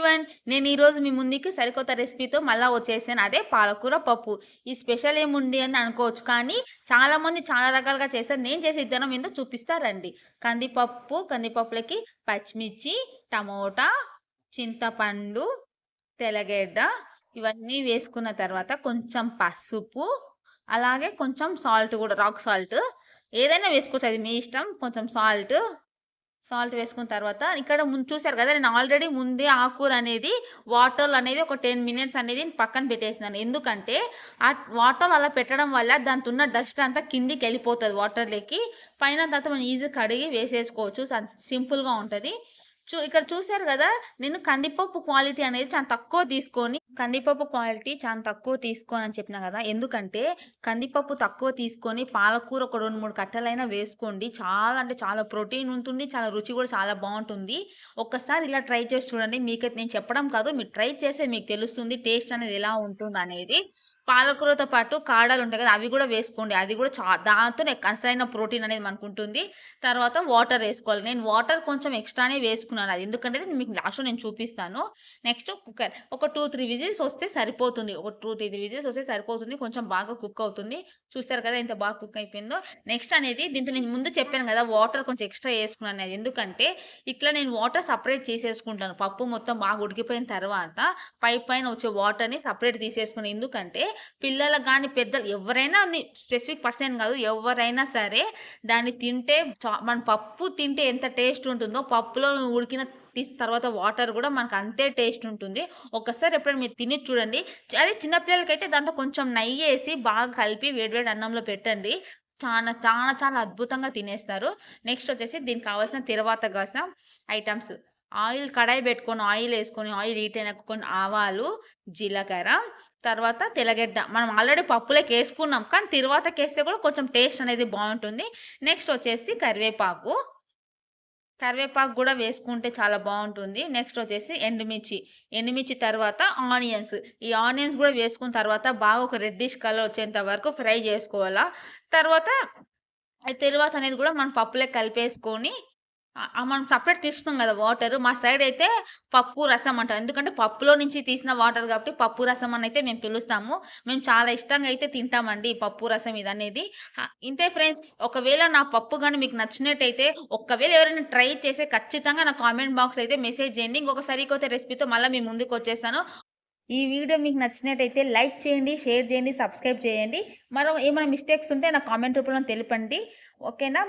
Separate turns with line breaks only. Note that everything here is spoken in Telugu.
ఎవ్రీవన్. నేను ఈరోజు మీ ముందుకి సరికొత్త రెసిపీతో మళ్ళా వచ్చేసాను. అదే పాలకూర పప్పు. ఈ స్పెషల్ ఏముంది అని అనుకోవచ్చు. కానీ చాలామంది చాలా రకాలుగా చేశారు. నేను చేసే విధానం ఏందో చూపిస్తా రండి. కందిపప్పులకి పచ్చిమిర్చి, టమోటా, చింతపండు, తెల్లగడ్డ ఇవన్నీ వేసుకున్న తర్వాత కొంచెం పసుపు, అలాగే కొంచెం సాల్ట్ కూడా రాక్ సాల్ట్. ఏదైనా వేసుకోవచ్చు, అది మీ ఇష్టం. కొంచెం సాల్ట్ వేసుకున్న తర్వాత ఇక్కడ చూసారు కదా, నేను ఆల్రెడీ ముందే ఆకుకూర అనేది వాటర్ అనేది ఒక 10 మినిట్స్ అనేది పక్కన పెట్టేసినాను. ఎందుకంటే ఆ వాటర్ అలా పెట్టడం వల్ల దాంతో ఉన్న డస్ట్ అంతా కిందికి వెళ్ళిపోతుంది వాటర్లోకి. పైన తర్వాత మనం ఈజీ కడిగి వేసేసుకోవచ్చు. సింపుల్గా ఉంటుంది. ఇక్కడ చూసారు కదా, నేను కందిపప్పు క్వాలిటీ అనేది చాలా తక్కువ తీసుకొని అని చెప్పినా కదా. ఎందుకంటే కందిపప్పు తక్కువ తీసుకొని పాలకూర ఒక 2-3 కట్టలైనా వేసుకోండి. చాలా అంటే చాలా ప్రోటీన్ ఉంటుంది. చాలా రుచి కూడా చాలా బాగుంటుంది. ఒక్కసారి ఇలా ట్రై చేసి చూడండి. మీకు నేను చెప్పడం కాదు, మీరు ట్రై చేస్తే మీకు తెలుస్తుంది టేస్ట్ అనేది ఎలా ఉంటుంది అనేది. పాలకూరతో పాటు కాడలు ఉంటాయి కదా, అవి కూడా వేసుకోండి. అది కూడా దాంతోనే అసలైన ప్రోటీన్ అనేది మనకు ఉంటుంది. తర్వాత వాటర్ వేసుకోవాలి. నేను వాటర్ కొంచెం ఎక్స్ట్రానే వేసుకున్నాను. అది ఎందుకంటే మీకు లాస్ట్లో నేను చూపిస్తాను. నెక్స్ట్ కుక్కర్ ఒక 2-3 విజిల్స్ వస్తే సరిపోతుంది. ఒక 2-3 విజిల్స్ వస్తే సరిపోతుంది. కొంచెం బాగా కుక్ అవుతుంది. చూస్తారు కదా ఎంత బాగా కుక్ అయిపోయిందో. నెక్స్ట్ అనేది దీంట్లో నేను ముందు చెప్పాను కదా, వాటర్ కొంచెం ఎక్స్ట్రా వేసుకున్నాను. అది ఎందుకంటే ఇట్లా నేను వాటర్ సపరేట్ చేసేసుకుంటాను. పప్పు మొత్తం బాగా ఉడికిపోయిన తర్వాత పైన వచ్చే వాటర్ని సపరేట్ తీసేసుకుని. ఎందుకంటే పిల్లలకు కానీ పెద్దలు ఎవరైనా స్పెసిఫిక్ పర్సన్ కాదు, ఎవరైనా సరే దాన్ని తింటే మన పప్పు తింటే ఎంత టేస్ట్ ఉంటుందో పప్పులో ఉడికిన తర్వాత వాటర్ కూడా మనకు అంతే టేస్ట్ ఉంటుంది. ఒక్కసారి ఎప్పుడైనా మీరు తిని చూడండి. అదే చిన్నపిల్లలకైతే దాంట్లో కొంచెం నెయ్యి వేసి బాగా కలిపి వేడివేడి అన్నంలో పెట్టండి. చాలా చాలా చాలా అద్భుతంగా తినేస్తారు. నెక్స్ట్ వచ్చేసి దీనికి కావాల్సిన తిరువాత కావాల్సిన ఐటమ్స్. ఆయిల్ కడాయి పెట్టుకొని ఆయిల్ వేసుకొని ఆయిల్ హీట్ అయినాక కొన్ని ఆవాలు, జీలకర్ర, తర్వాత తెల్లగడ్డ. మనం ఆల్రెడీ పప్పులోకి వేసుకున్నాం, కానీ తిరువాతకేస్తే కూడా కొంచెం టేస్ట్ అనేది బాగుంటుంది. నెక్స్ట్ వచ్చేసి కరివేపాకు కూడా వేసుకుంటే చాలా బాగుంటుంది. నెక్స్ట్ వచ్చేసి ఎండుమిర్చి తర్వాత ఆనియన్స్. ఈ ఆనియన్స్ కూడా వేసుకున్న తర్వాత బాగా ఒక రెడ్డిష్ కలర్ వచ్చేంత వరకు ఫ్రై చేసుకోవాలా. తర్వాత అనేది కూడా మనం పప్పులోకి కలిపేసుకొని మనం సపరేట్ తీసుకున్నాం కదా వాటర్. మా సైడ్ అయితే పప్పు రసం అంటారు. ఎందుకంటే పప్పులో నుంచి తీసిన వాటర్ కాబట్టి పప్పు రసం అని అయితే మేము పిలుస్తాము. మేము చాలా ఇష్టంగా అయితే తింటామండి ఈ పప్పు రసం ఇదనేది. ఇంతే ఫ్రెండ్స్. ఒకవేళ నా పప్పు కానీ మీకు నచ్చినట్టయితే, ఒకవేళ ఎవరైనా ట్రై చేస్తే ఖచ్చితంగా నా కామెంట్ బాక్స్ అయితే మెసేజ్ చేయండి. ఇంకొకసారి కొత్త రెసిపీతో మళ్ళీ మీ ముందుకు వచ్చేస్తాను. ఈ వీడియో మీకు నచ్చినట్టయితే లైక్ చేయండి, షేర్ చేయండి, సబ్స్క్రైబ్ చేయండి. ఏమైనా మిస్టేక్స్ ఉంటే నా కామెంట్ రూపంలో తెలపండి. ఓకేనా?